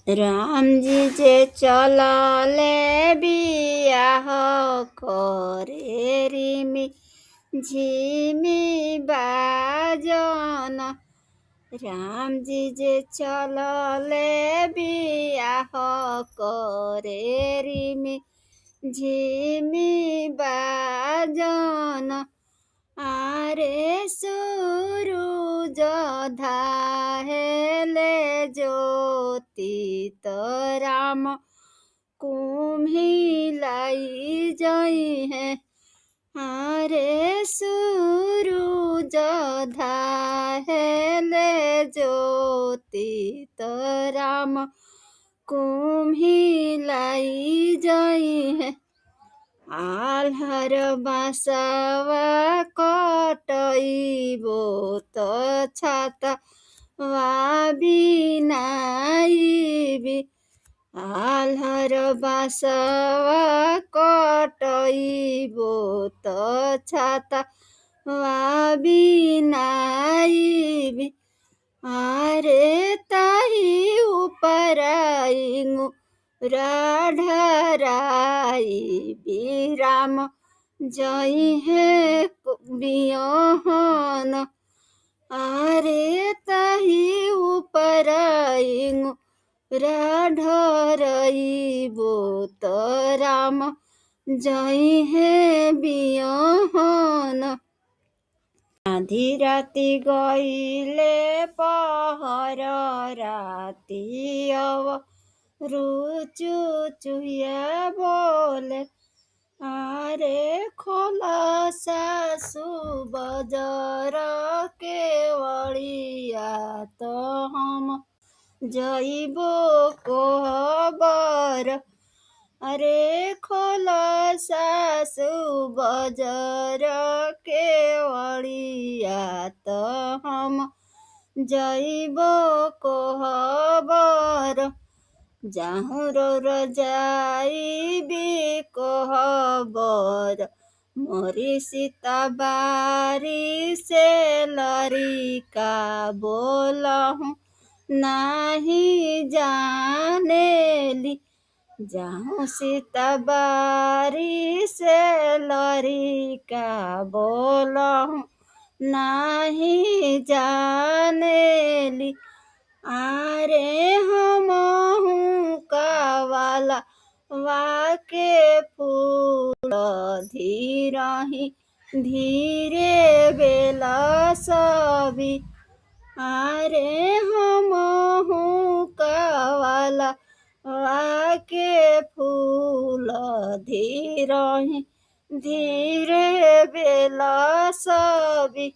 राम जी जे चलले बियाह करे रिमि झिमी बाजन। राम जी जे चलले बियाह करे रिमि झिमी बाजन। आरे सूरुज धाहेले ज्योति तो राम कुम्हिलाई जई है। आरे सूरुज धाहेले ज्योति तो राम कुम्हिलाई जई है। आल्हर बासवा कटइबो त छाता वा बिनाइबी। आल्हर बासवा कटइबो त छाता वा बिनाइबी। आरे ताही उपराइंगु राढराई बिराम जई है बियोहन। आरे ताही उपराइंगु राढरइबो त राम जई है बियोहन। आधी राति गईले पहर राति अब रुचुचुहिया बोले। आरे खोल सासु बजर केवड़िया तो हम जइबो कोहबर। अरे खोल सासु बजर केवड़िया तो हम जइबो कोहबर। जाहुर जाइबी कोहबर मोरी सीता बारी से लरिका बोलहूँ नाही जानेली। जाहूँ सीता बारी से लरिका बोलहूँ नाही जानेली। आरे हमहूँ कावाला वाके फूल धीरहि धीरे बेला सभी। आरे हमहूँ कावाला वाके फूल धीरहि धीरे बेला सभी।